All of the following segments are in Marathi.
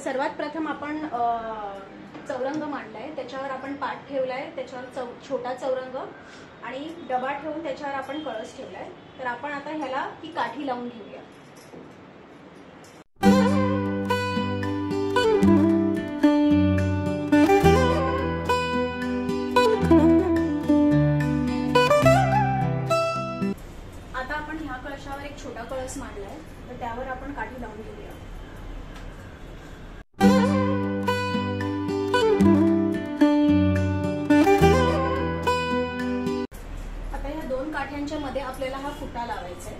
सर्वात प्रथम आपण चौरंग मांडलाय, त्याच्यावर आपण पाट ठेवलाय, त्याच्यावर छोटा चौरंग आणि डबा ठेवून त्याच्यावर आपण कळस ठेवलाय। तर आपण आता ह्याला ही काठी लावून घेऊया। आता आपण ह्या कळशावर एक छोटा कळस मांडलाय, तर त्यावर आपण काठी लावून घेऊया। काठ्यांच्या मध्ये आपल्याला हा फुटा लावायचा आहे।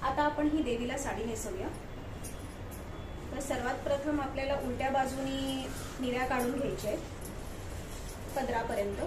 आता आपण ही देवीला साडी नेसवूया। तर सर्वात प्रथम आपल्याला उलट्या बाजूनी निऱ्या काढून घ्यायच्या आहेत पदरापर्यंत।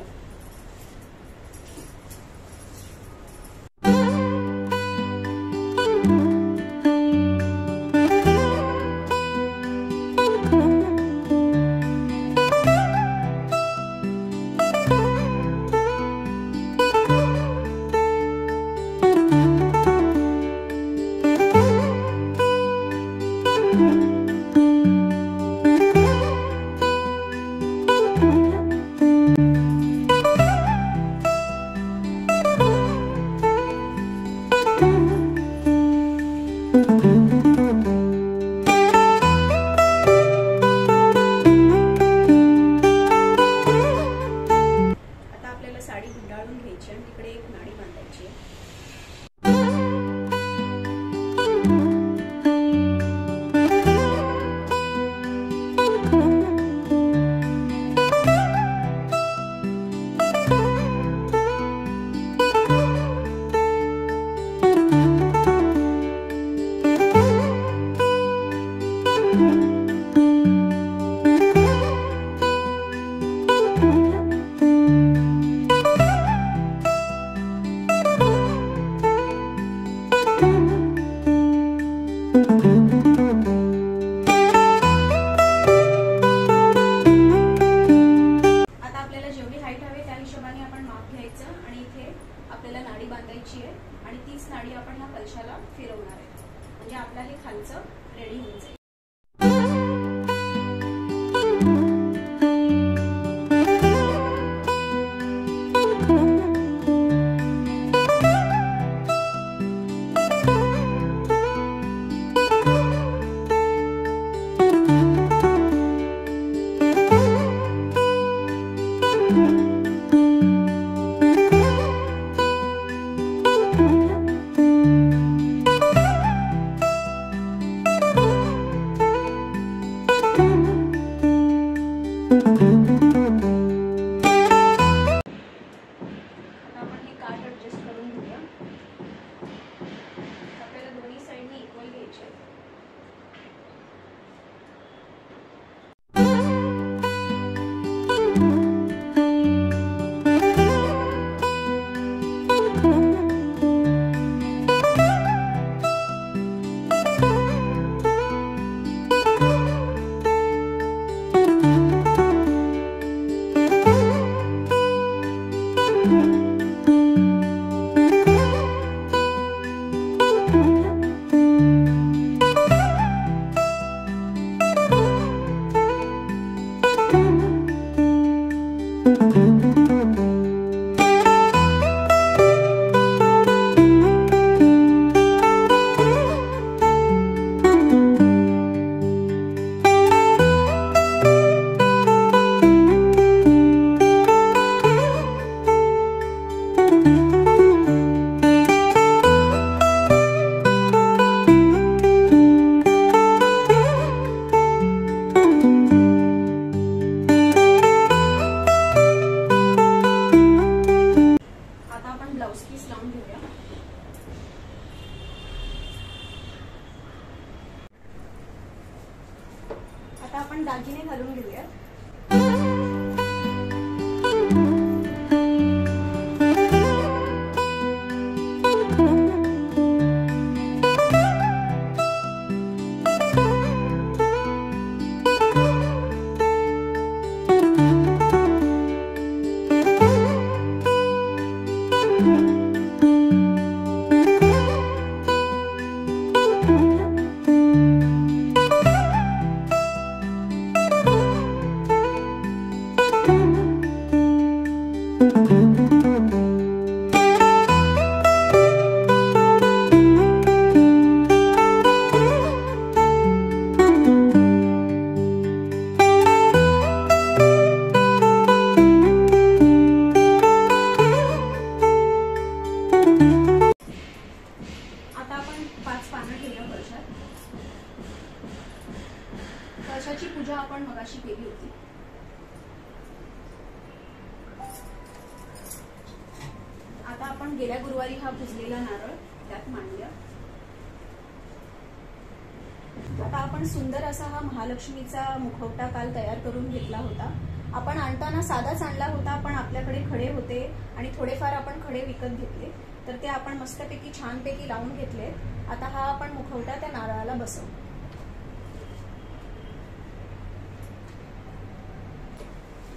साडी गुंडाळून घ्यायची आणि तिकडे एक नाडी बांधायची। आपल्याला नाडी बांधायची आहे आणि तीच नाडी आपण ह्या कलशाला फिरवणार आहे, म्हणजे आपलं हे खालचं रेडी होऊन जाईल। आता आपण दागिने घालून घेऊया। कळसाची पूजा आपण मगाशी केली होती. आता आपण गेल्या गुरुवारी हा पुजलेला नारळ त्यात मांडूया. आता आपण सुंदर असा हा महालक्ष्मीचा मुखवटा काल तयार करून घेतला होता. आपण आणताना साधाच आणला होता, पण आपल्याकडे खडे होते आणि थोडेफार आपण खडे विकत घेतले, तर ते आपण मस्तपैकी छानपैकी लावून घेतले. आता हा आपण मुखवटा त्या नारळाला बसवू.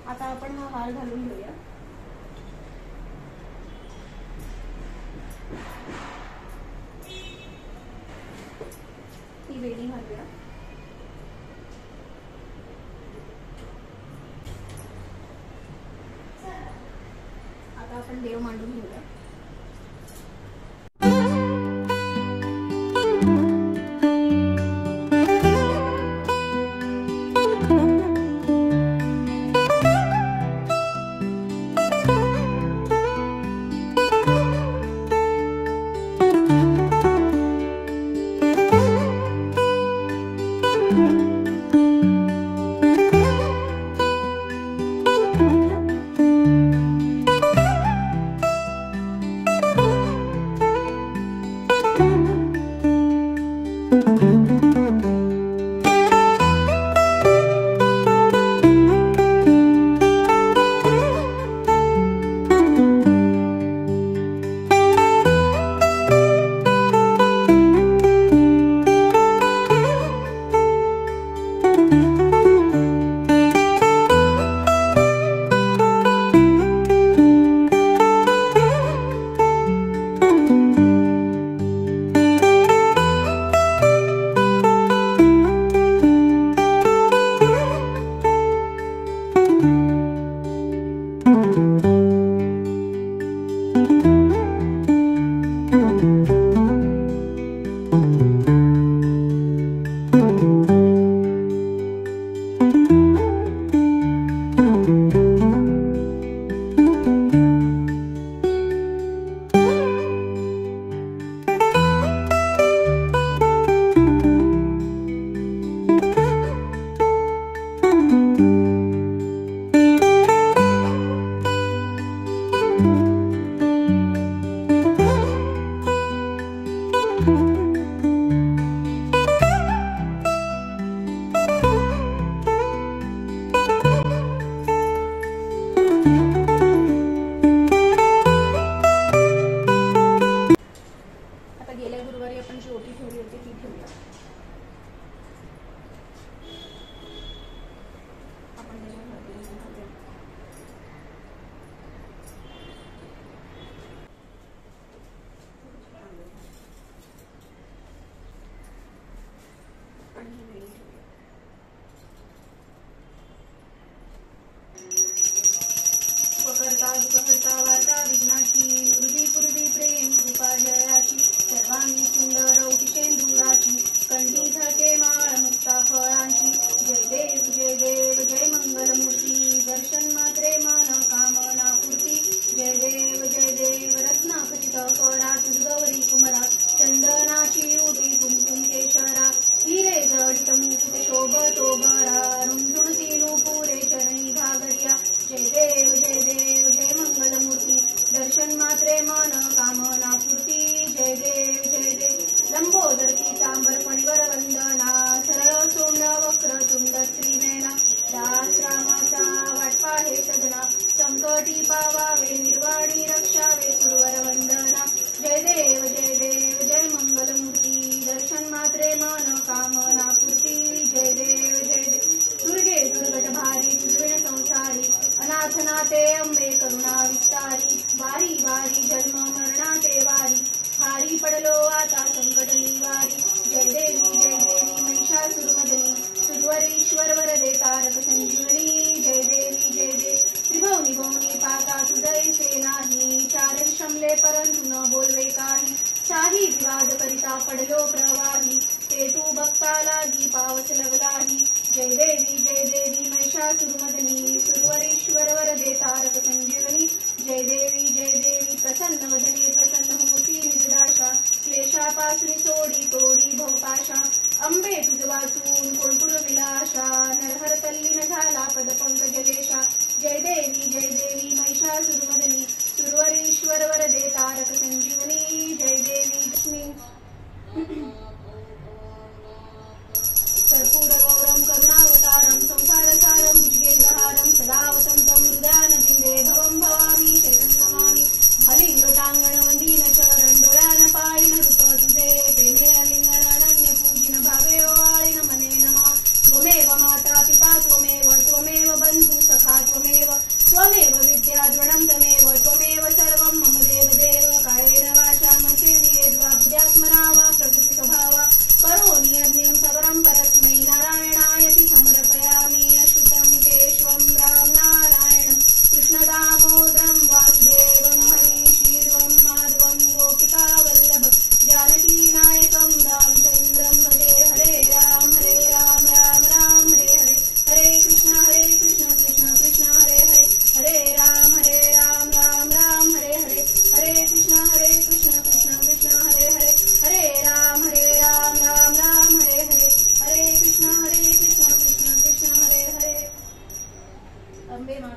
आता आपण हा हार घालून घेऊया. ही वेणी घालूया. आता आपण देव मांडून घेऊया.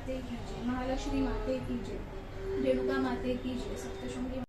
माते की जय, महालक्ष्मी माते की जय, रेणुका माते की जय, सप्तशृंगी